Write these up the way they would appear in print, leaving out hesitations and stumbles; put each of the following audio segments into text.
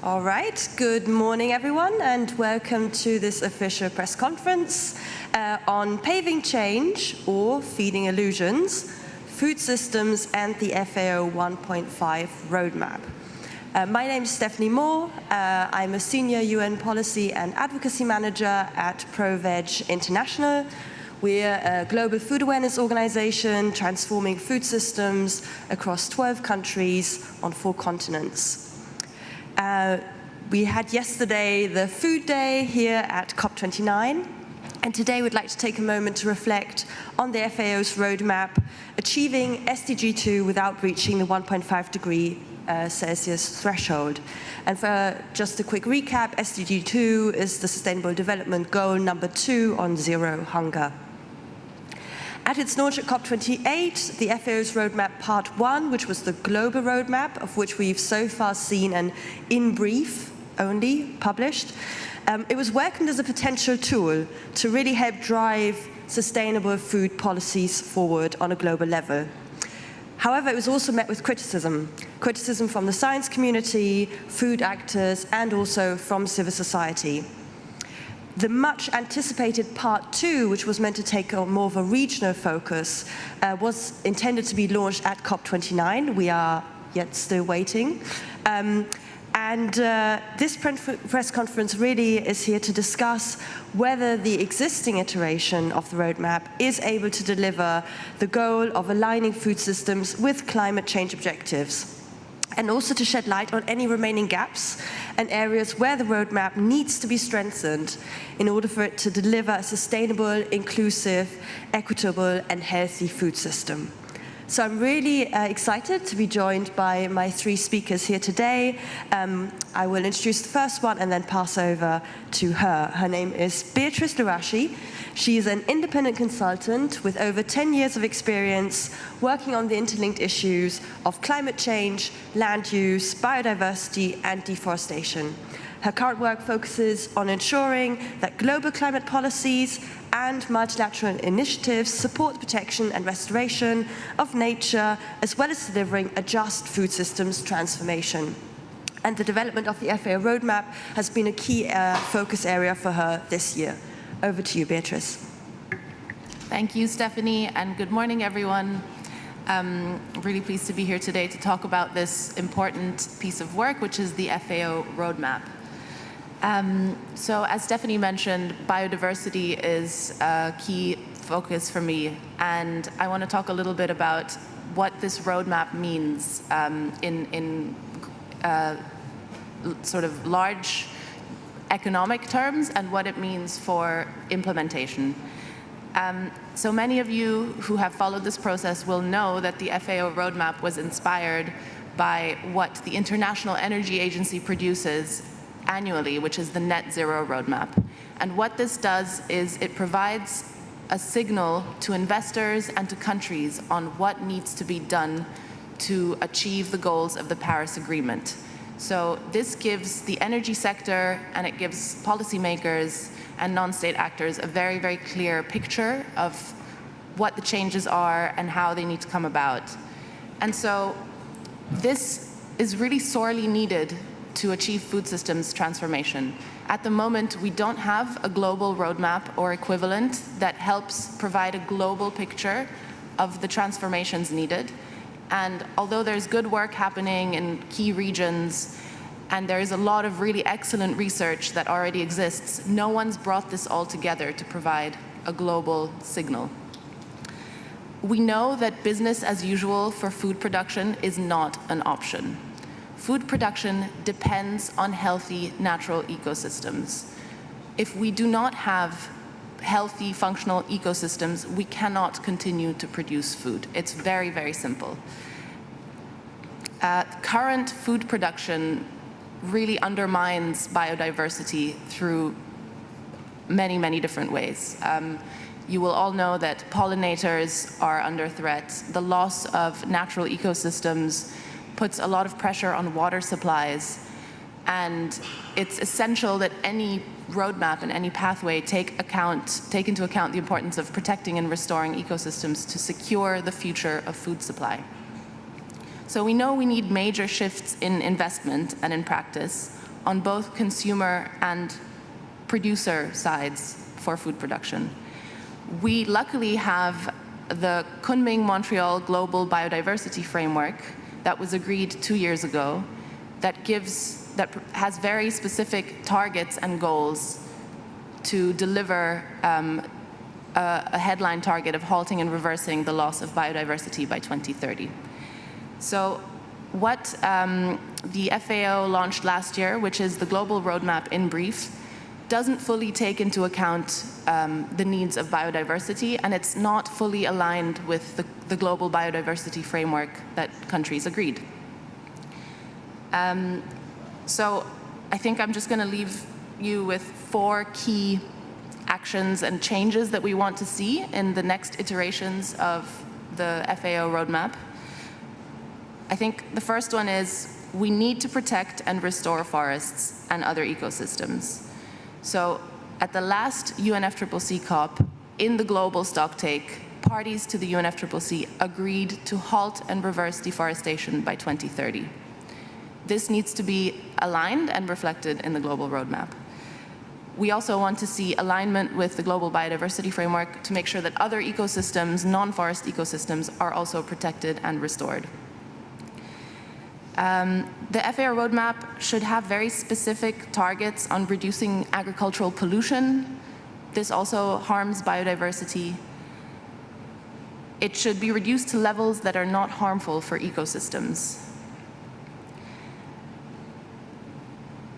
All right, good morning everyone and welcome to this official press conference on Paving Change or Feeding Illusions, Food Systems and the FAO 1.5 Roadmap. My name is Stephanie Moore. I'm a Senior UN Policy and Advocacy Manager at ProVeg International. We're a global food awareness organization transforming food systems across 12 countries on 4 continents. We had yesterday the Food Day here at COP29, and today we'd like to take a moment to reflect on the FAO's roadmap, achieving SDG 2 without reaching the 1.5 degree Celsius threshold. And for just a quick recap, SDG 2 is the Sustainable Development Goal number 2 on zero hunger. At its launch at COP28, the FAO's Roadmap Part 1, which was the global roadmap, of which we've so far seen an in brief only published, it was welcomed as a potential tool to really help drive sustainable food policies forward on a global level. However, it was also met with criticism from the science community, food actors, and also from civil society. The much anticipated Part 2, which was meant to take on more of a regional focus, was intended to be launched at COP29. We are yet still waiting. This press conference really is here to discuss whether the existing iteration of the roadmap is able to deliver the goal of aligning food systems with climate change objectives, and also to shed light on any remaining gaps and areas where the roadmap needs to be strengthened in order for it to deliver a sustainable, inclusive, equitable, and healthy food system. So I'm really excited to be joined by my 3 speakers here today. I will introduce the first one and then pass over to her. Her name is Beatrice Lurashi. She is an independent consultant with over 10 years of experience working on the interlinked issues of climate change, land use, biodiversity, and deforestation. Her current work focuses on ensuring that global climate policies and multilateral initiatives support protection and restoration of nature, as well as delivering a just food systems transformation. And the development of the FAO roadmap has been a key focus area for her this year. Over to you, Beatrice. Thank you, Stephanie, and good morning, everyone. I'm really pleased to be here today to talk about this important piece of work, which is the FAO roadmap. So as Stephanie mentioned, biodiversity is a key focus for me, and I want to talk a little bit about what this roadmap means in sort of large economic terms and what it means for implementation. So many of you who have followed this process will know that the FAO roadmap was inspired by what the International Energy Agency produces annually, which is the Net Zero Roadmap. And what this does is it provides a signal to investors and to countries on what needs to be done to achieve the goals of the Paris Agreement. So this gives the energy sector and it gives policymakers and non-state actors a very, very clear picture of what the changes are and how they need to come about. And so this is really sorely needed to achieve food systems transformation. At the moment, we don't have a global roadmap or equivalent that helps provide a global picture of the transformations needed. And although there's good work happening in key regions, and there is a lot of really excellent research that already exists, no one's brought this all together to provide a global signal. We know that business as usual for food production is not an option. Food production depends on healthy natural ecosystems. If we do not have healthy, functional ecosystems, we cannot continue to produce food. It's very, very simple. Current food production really undermines biodiversity through many, many different ways. You will all know that pollinators are under threat. The loss of natural ecosystems puts a lot of pressure on water supplies, and it's essential that any roadmap and any pathway take into account the importance of protecting and restoring ecosystems to secure the future of food supply. So we know we need major shifts in investment and in practice. on both consumer and producer sides for food production. We luckily have the Kunming-Montreal Global Biodiversity Framework that was agreed 2 years ago that has very specific targets and goals to deliver a headline target of halting and reversing the loss of biodiversity by 2030. So what the FAO launched last year, which is the Global Roadmap in brief, doesn't fully take into account the needs of biodiversity, and it's not fully aligned with the Global Biodiversity Framework that countries agreed. So I think I'm just going to leave you with 4 key actions and changes that we want to see in the next iterations of the FAO roadmap. I think the first one is we need to protect and restore forests and other ecosystems. So at the last UNFCCC COP, in the global stocktake, parties to the UNFCCC agreed to halt and reverse deforestation by 2030. This needs to be aligned and reflected in the global roadmap. We also want to see alignment with the Global Biodiversity Framework to make sure that other ecosystems, non-forest ecosystems, are also protected and restored. The FAO roadmap should have very specific targets on reducing agricultural pollution. This also harms biodiversity. It should be reduced to levels that are not harmful for ecosystems.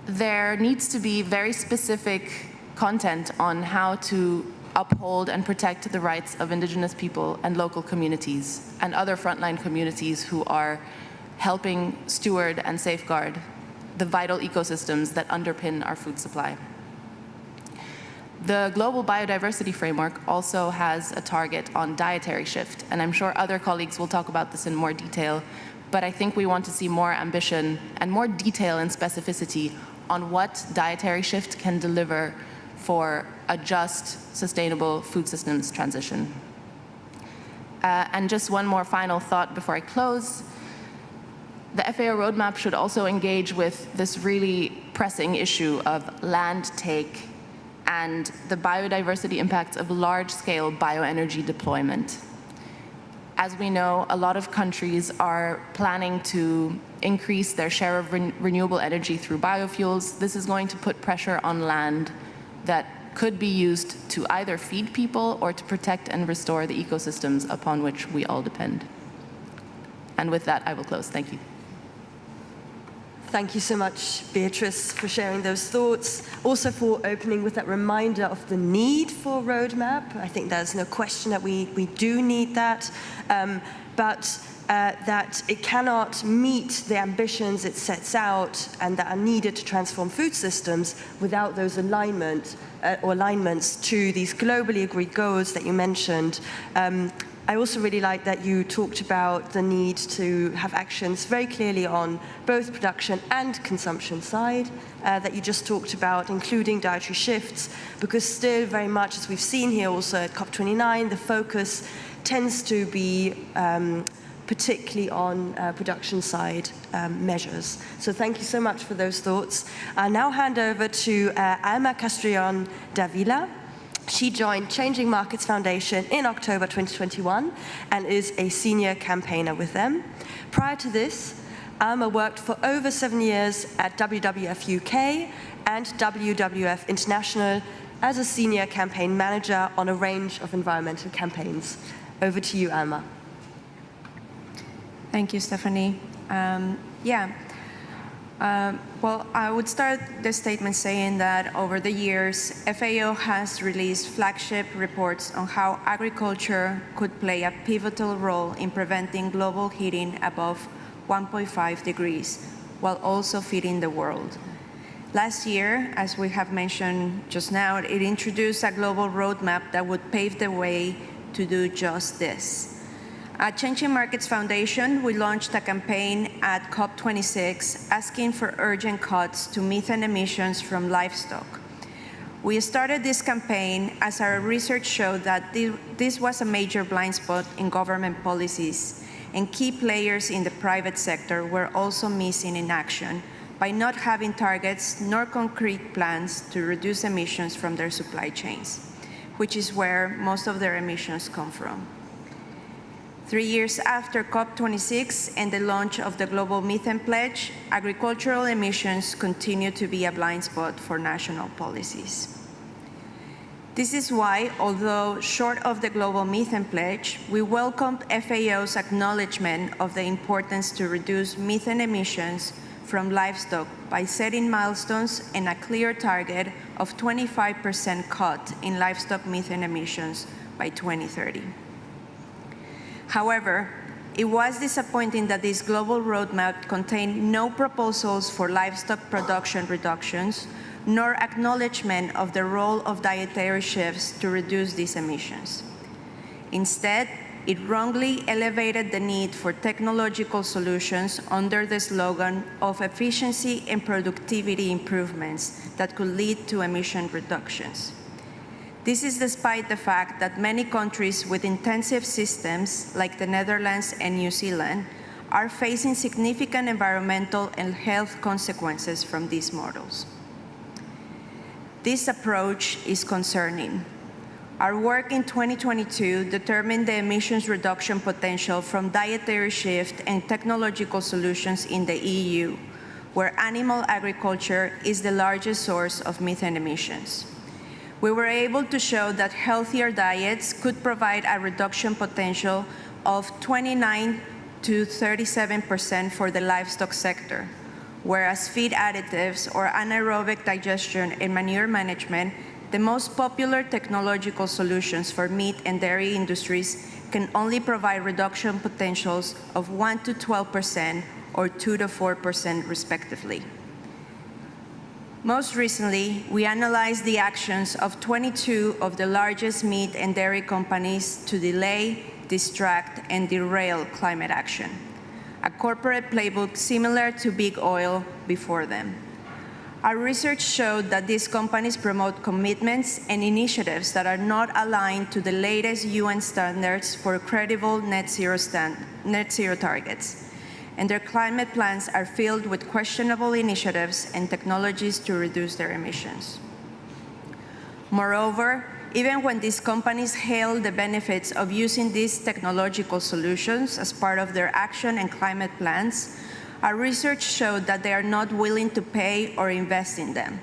There needs to be very specific content on how to uphold and protect the rights of indigenous people and local communities and other frontline communities who are helping steward and safeguard the vital ecosystems that underpin our food supply. The Global Biodiversity Framework also has a target on dietary shift, and I'm sure other colleagues will talk about this in more detail, but I think we want to see more ambition and more detail and specificity on what dietary shift can deliver for a just, sustainable food systems transition. And just one more final thought before I close. The FAO roadmap should also engage with this really pressing issue of land take and the biodiversity impacts of large-scale bioenergy deployment. As we know, a lot of countries are planning to increase their share of renewable energy through biofuels. This is going to put pressure on land that could be used to either feed people or to protect and restore the ecosystems upon which we all depend. And with that, I will close. Thank you. Thank you so much, Beatrice, for sharing those thoughts. Also for opening with that reminder of the need for a roadmap. I think there's no question that we do need that, but that it cannot meet the ambitions it sets out and that are needed to transform food systems without those alignments to these globally agreed goals that you mentioned. I also really like that you talked about the need to have actions very clearly on both production and consumption side that you just talked about, including dietary shifts, because still very much, as we've seen here also at COP29, the focus tends to be particularly on production side measures. So thank you so much for those thoughts. I'll now hand over to Alma Castrillon Davila. She joined Changing Markets Foundation in October 2021 and is a senior campaigner with them. Prior to this, Alma worked for over 7 years at WWF UK and WWF International as a senior campaign manager on a range of environmental campaigns. Over to you, Alma. Thank you, Stephanie. Well, I would start the statement saying that over the years, FAO has released flagship reports on how agriculture could play a pivotal role in preventing global heating above 1.5 degrees, while also feeding the world. Last year, as we have mentioned just now, it introduced a global roadmap that would pave the way to do just this. At Changing Markets Foundation, we launched a campaign at COP26 asking for urgent cuts to methane emissions from livestock. We started this campaign as our research showed that this was a major blind spot in government policies, and key players in the private sector were also missing in action by not having targets nor concrete plans to reduce emissions from their supply chains, which is where most of their emissions come from. 3 years after COP26 and the launch of the Global Methane Pledge, agricultural emissions continue to be a blind spot for national policies. This is why, although short of the Global Methane Pledge, we welcomed FAO's acknowledgement of the importance to reduce methane emissions from livestock by setting milestones and a clear target of 25% cut in livestock methane emissions by 2030. However, it was disappointing that this global roadmap contained no proposals for livestock production reductions, nor acknowledgement of the role of dietary shifts to reduce these emissions. Instead, it wrongly elevated the need for technological solutions under the slogan of efficiency and productivity improvements that could lead to emission reductions. This is despite the fact that many countries with intensive systems, like the Netherlands and New Zealand, are facing significant environmental and health consequences from these models. This approach is concerning. Our work in 2022 determined the emissions reduction potential from dietary shift and technological solutions in the EU, where animal agriculture is the largest source of methane emissions. We were able to show that healthier diets could provide a reduction potential of 29 to 37% for the livestock sector, whereas feed additives or anaerobic digestion and manure management, the most popular technological solutions for meat and dairy industries, can only provide reduction potentials of 1 to 12% or 2 to 4% respectively. Most recently, we analyzed the actions of 22 of the largest meat and dairy companies to delay, distract, and derail climate action, a corporate playbook similar to big oil before them. Our research showed that these companies promote commitments and initiatives that are not aligned to the latest UN standards for credible net zero targets, and their climate plans are filled with questionable initiatives and technologies to reduce their emissions. Moreover, even when these companies hail the benefits of using these technological solutions as part of their action and climate plans, our research showed that they are not willing to pay or invest in them.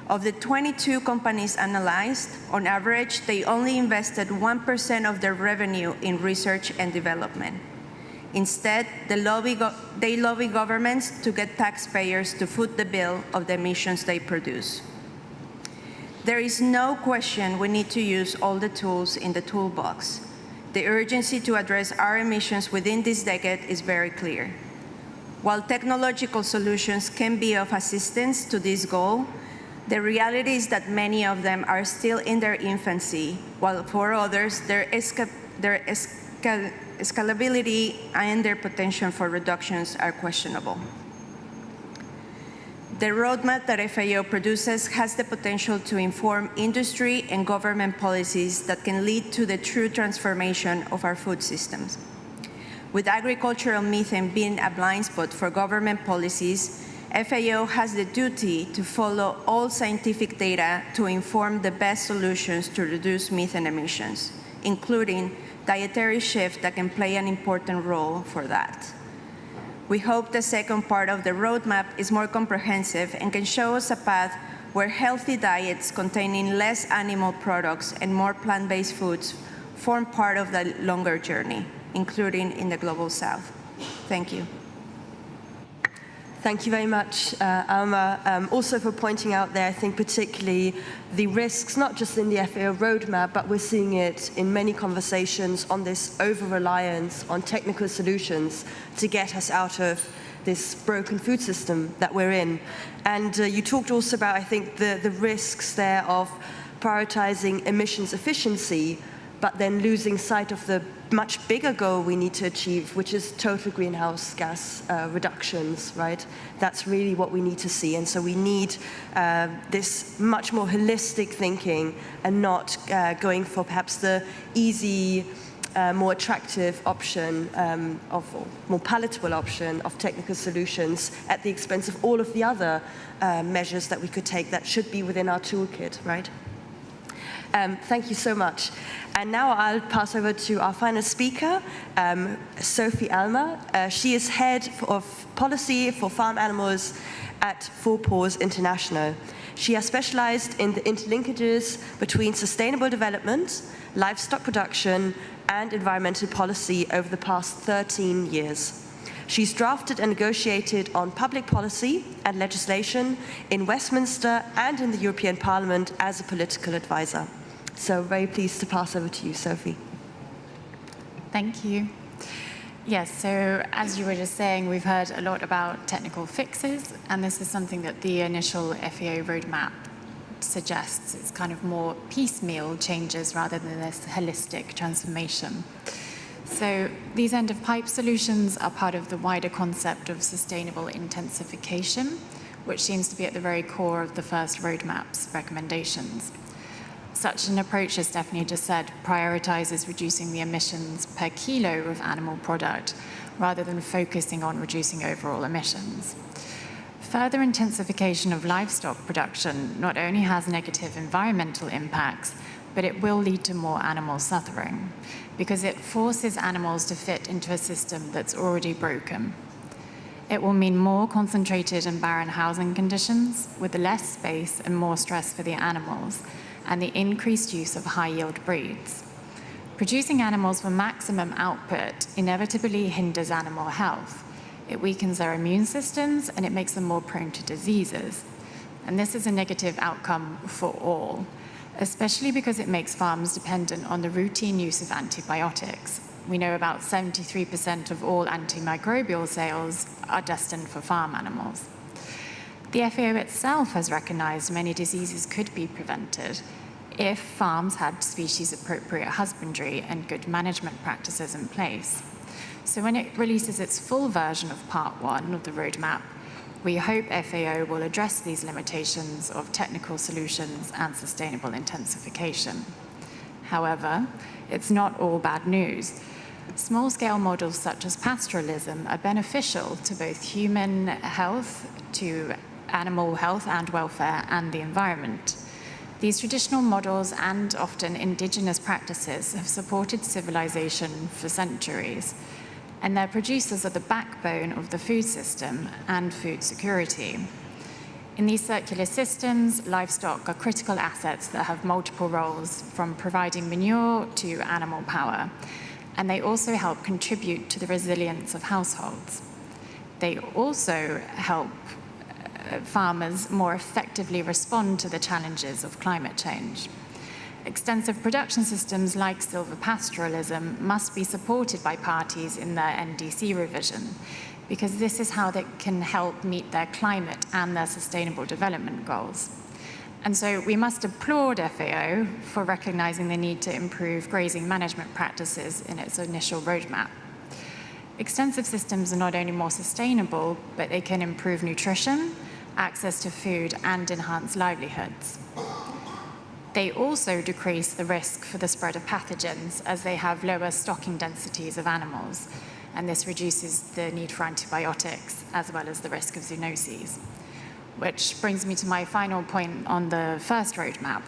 Of the 22 companies analyzed, on average, they only invested 1% of their revenue in research and development. Instead, they lobby governments to get taxpayers to foot the bill of the emissions they produce. There is no question we need to use all the tools in the toolbox. The urgency to address our emissions within this decade is very clear. While technological solutions can be of assistance to this goal, the reality is that many of them are still in their infancy, while for others, their scalability and their potential for reductions are questionable. The roadmap that FAO produces has the potential to inform industry and government policies that can lead to the true transformation of our food systems. With agricultural methane being a blind spot for government policies, FAO has the duty to follow all scientific data to inform the best solutions to reduce methane emissions, including dietary shift that can play an important role for that. We hope the second part of the roadmap is more comprehensive and can show us a path where healthy diets containing less animal products and more plant-based foods form part of the longer journey, including in the Global South. Thank you. Thank you very much, Alma, also for pointing out there, I think particularly the risks, not just in the FAO roadmap, but we're seeing it in many conversations on this over-reliance on technical solutions to get us out of this broken food system that we're in. And you talked also about, I think, the risks there of prioritizing emissions efficiency, but then losing sight of the much bigger goal we need to achieve, which is total greenhouse gas reductions, right? That's really what we need to see. And so we need this much more holistic thinking and not going for perhaps the easy more attractive option or more palatable option of technical solutions at the expense of all of the other measures that we could take that should be within our toolkit, right? Thank you so much. And now I'll pass over to our final speaker, Sophie Almer. She is head of policy for farm animals at 4 Paws International. She has specialized in the interlinkages between sustainable development, livestock production, and environmental policy over the past 13 years. She's drafted and negotiated on public policy and legislation in Westminster and in the European Parliament as a political advisor. So very pleased to pass over to you, Sophie. Thank you. Yes, so as you were just saying, we've heard a lot about technical fixes, and this is something that the initial FAO roadmap suggests. It's kind of more piecemeal changes rather than this holistic transformation. So these end-of-pipe solutions are part of the wider concept of sustainable intensification, which seems to be at the very core of the first roadmap's recommendations. Such an approach, as Stephanie just said, prioritizes reducing the emissions per kilo of animal product rather than focusing on reducing overall emissions. Further intensification of livestock production not only has negative environmental impacts, but it will lead to more animal suffering because it forces animals to fit into a system that's already broken. It will mean more concentrated and barren housing conditions with less space and more stress for the animals, and the increased use of high-yield breeds. Producing animals for maximum output inevitably hinders animal health. It weakens their immune systems and it makes them more prone to diseases. And this is a negative outcome for all, especially because it makes farms dependent on the routine use of antibiotics. We know about 73% of all antimicrobial sales are destined for farm animals. The FAO itself has recognized many diseases could be prevented if farms had species-appropriate husbandry and good management practices in place. So when it releases its full version of Part 1 of the roadmap, we hope FAO will address these limitations of technical solutions and sustainable intensification. However, it's not all bad news. Small-scale models such as pastoralism are beneficial to both human health, to animal health and welfare, and the environment. These traditional models and often indigenous practices have supported civilization for centuries, and their producers are the backbone of the food system and food security. In these circular systems, livestock are critical assets that have multiple roles, from providing manure to animal power, and they also help contribute to the resilience of households. They also help farmers more effectively respond to the challenges of climate change. Extensive production systems like silvopastoralism must be supported by parties in their NDC revision, because this is how they can help meet their climate and their sustainable development goals. And so we must applaud FAO for recognizing the need to improve grazing management practices in its initial roadmap. Extensive systems are not only more sustainable, but they can improve nutrition, access to food, and enhance livelihoods. They also decrease the risk for the spread of pathogens as they have lower stocking densities of animals, and this reduces the need for antibiotics as well as the risk of zoonoses. Which brings me to my final point on the first roadmap.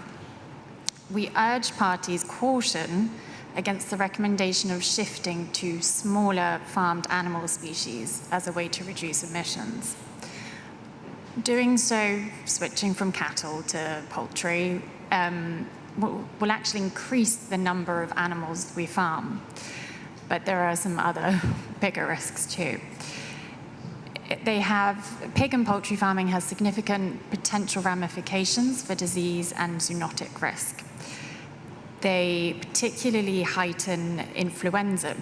We urge parties caution against the recommendation of shifting to smaller farmed animal species as a way to reduce emissions. Doing so, switching from cattle to poultry, will actually increase the number of animals we farm. But there are some other bigger risks too. Pig and poultry farming has significant potential ramifications for disease and zoonotic risk. They particularly heighten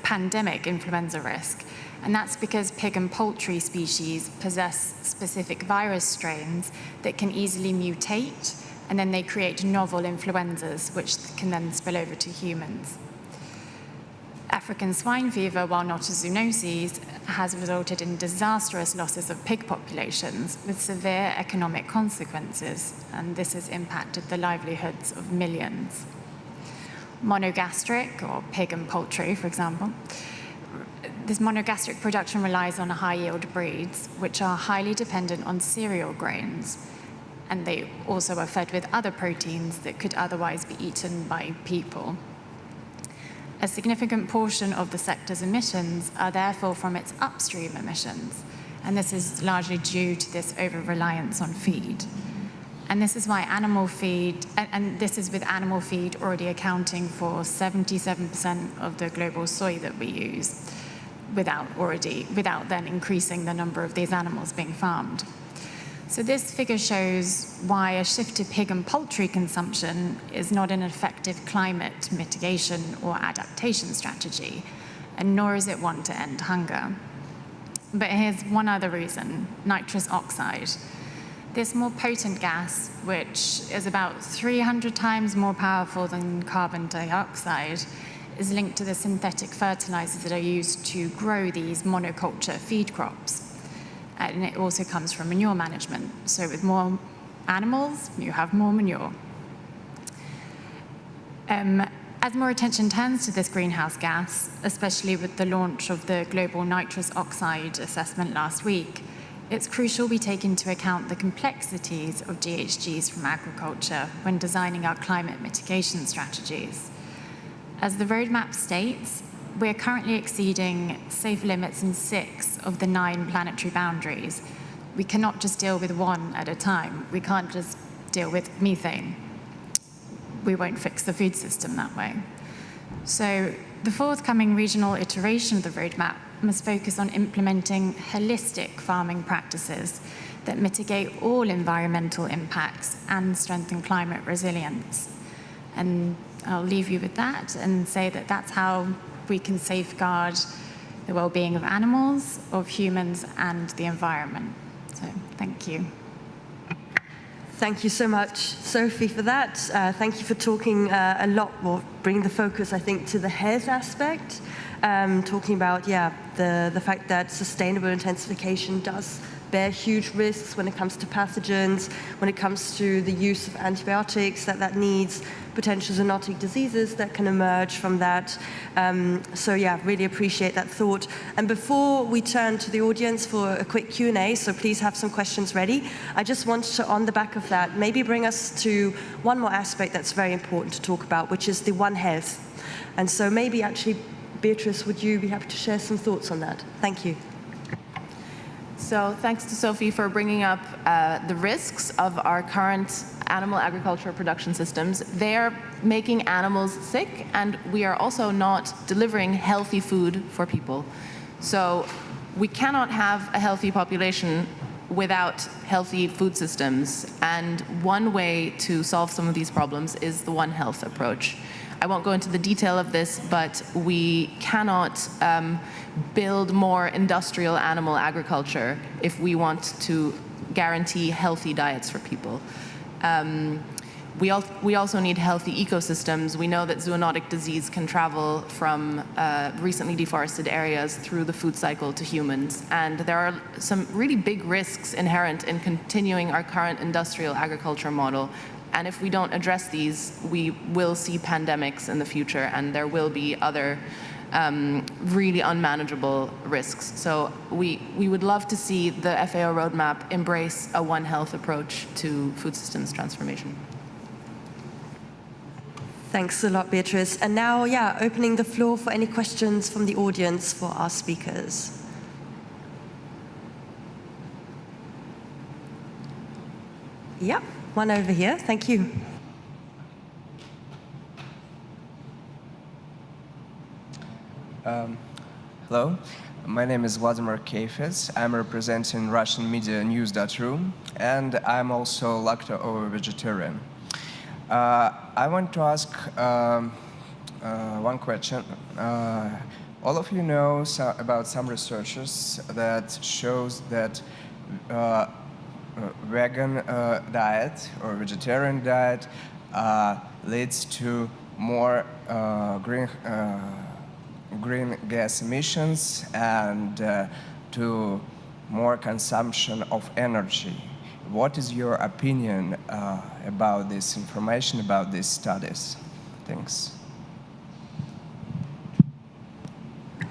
pandemic influenza risk. And that's because pig and poultry species possess specific virus strains that can easily mutate, and then they create novel influenzas, which can then spill over to humans. African swine fever, while not a zoonosis, has resulted in disastrous losses of pig populations with severe economic consequences, and this has impacted the livelihoods of millions. monogastric, or pig and poultry, for example. This monogastric production relies on high-yield breeds, which are highly dependent on cereal grains, and they also are fed with other proteins that could otherwise be eaten by people. A significant portion of the sector's emissions are therefore from its upstream emissions, and this is largely due to this over-reliance on feed. And this is why animal feed, and this is with animal feed already accounting for 77% of the global soy that we use, without then increasing the number of these animals being farmed. So this figure shows why a shift to pig and poultry consumption is not an effective climate mitigation or adaptation strategy, and nor is it one to end hunger. But here's one other reason: nitrous oxide. This more potent gas, which is about 300 times more powerful than carbon dioxide, is linked to the synthetic fertilizers that are used to grow these monoculture feed crops. And it also comes from manure management. So with more animals, you have more manure. As more attention turns to this greenhouse gas, especially with the launch of the global nitrous oxide assessment last week, it's crucial we take into account the complexities of GHGs from agriculture when designing our climate mitigation strategies. As the roadmap states, we're currently exceeding safe limits in 6 of the 9 planetary boundaries. We cannot just deal with one at a time. We can't just deal with methane. We won't fix the food system that way. So the forthcoming regional iteration of the roadmap must focus on implementing holistic farming practices that mitigate all environmental impacts and strengthen climate resilience. And I'll leave you with that and say that that's how we can safeguard the well-being of animals, of humans, and the environment. So thank you. Thank you so much, Sophie, for that. Thank you for talking a lot more, bringing the focus, I think, to the health aspect, talking about, the fact that sustainable intensification does bear huge risks when it comes to pathogens, when it comes to the use of antibiotics, that needs potential zoonotic diseases that can emerge from that. Really appreciate that thought. And before we turn to the audience for a quick Q&A, so please have some questions ready, I just wanted to, on the back of that, maybe bring us to one more aspect that's very important to talk about, which is the One Health. And so maybe actually, Beatrice, would you be happy to share some thoughts on that? Thank you. So thanks to Sophie for bringing up the risks of our current animal agriculture production systems. They are making animals sick, and we are also not delivering healthy food for people. So we cannot have a healthy population without healthy food systems. And one way to solve some of these problems is the One Health approach. I won't go into the detail of this, but we cannot build more industrial animal agriculture if we want to guarantee healthy diets for people. We also need healthy ecosystems. We know that zoonotic disease can travel from recently deforested areas through the food cycle to humans. And there are some really big risks inherent in continuing our current industrial agriculture model. And if we don't address these, we will see pandemics in the future, and there will be other really unmanageable risks. So we would love to see the FAO roadmap embrace a One Health approach to food systems transformation. Thanks a lot, Beatrice. And now, opening the floor for any questions from the audience for our speakers. Yep, one over here. Thank you. Hello, my name is Vladimir Kefes. I'm representing Russian media news.ru, and I'm also lacto-vegetarian. I want to ask one question. All of you know about some researchers that shows that vegan diet or vegetarian diet leads to more green gas emissions and to more consumption of energy. What is your opinion about this information, about these studies? Thanks.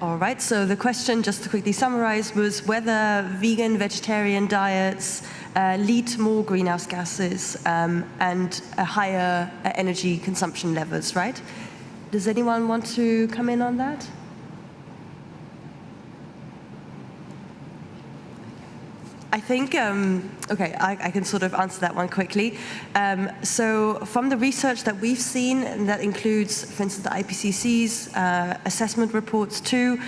All right, so the question, just to quickly summarize, was whether vegan, vegetarian diets lead to more greenhouse gases and a higher energy consumption levels, right? Does anyone want to come in on that? I think, okay, I can sort of answer that one quickly. So from the research that we've seen, and that includes, for instance, the IPCC's assessment reports too,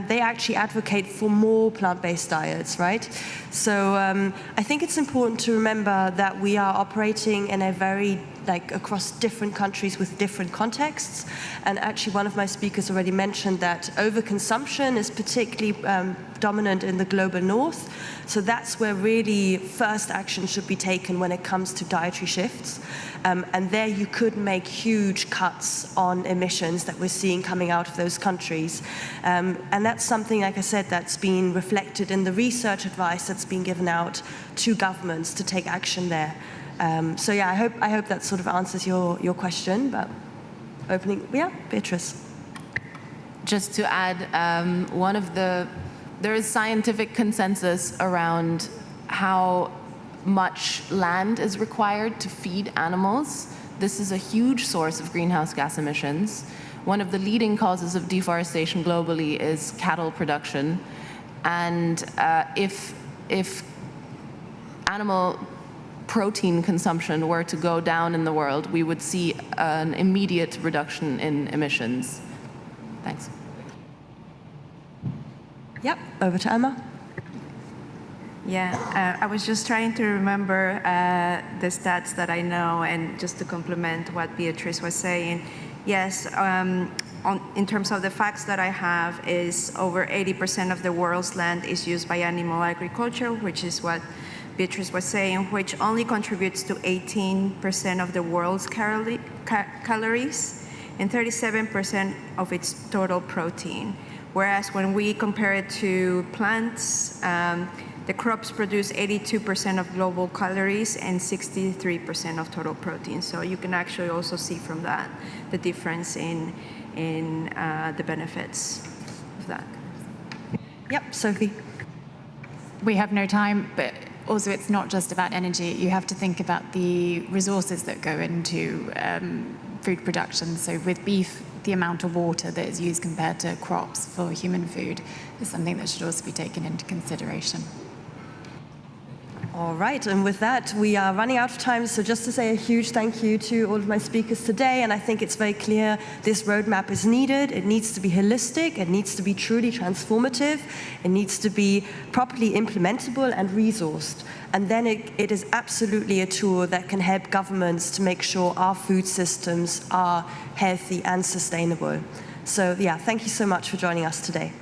they actually advocate for more plant-based diets, right? So I think it's important to remember that we are operating in a very across different countries with different contexts. And actually one of my speakers already mentioned that overconsumption is particularly dominant in the global north. So that's where really first action should be taken when it comes to dietary shifts. And there you could make huge cuts on emissions that we're seeing coming out of those countries. And that's something, like I said, that's been reflected in the research advice that's been given out to governments to take action there. So yeah, I hope that sort of answers your question, but yeah, Beatrice. Just to add, there is scientific consensus around how much land is required to feed animals. This is a huge source of greenhouse gas emissions. One of the leading causes of deforestation globally is cattle production. And if animal protein consumption were to go down in the world, we would see an immediate reduction in emissions. Thanks. Yep, over to Emma. Yeah, I was just trying to remember the stats that I know, and just to complement what Beatrice was saying. Yes, in terms of the facts that I have, is over 80% of the world's land is used by animal agriculture, which is what Beatrice was saying, which only contributes to 18% of the world's calories and 37% of its total protein. Whereas when we compare it to plants, the crops produce 82% of global calories and 63% of total protein. So you can actually also see from that the difference in the benefits of that. Yep, Sophie. We have no time, but also it's not just about energy. You have to think about the resources that go into food production. So with beef, the amount of water that is used compared to crops for human food is something that should also be taken into consideration. All right, and with that, we are running out of time. So just to say a huge thank you to all of my speakers today, and I think it's very clear this roadmap is needed. It needs to be holistic, it needs to be truly transformative, it needs to be properly implementable and resourced. And then it is absolutely a tool that can help governments to make sure our food systems are healthy and sustainable. So yeah, thank you so much for joining us today.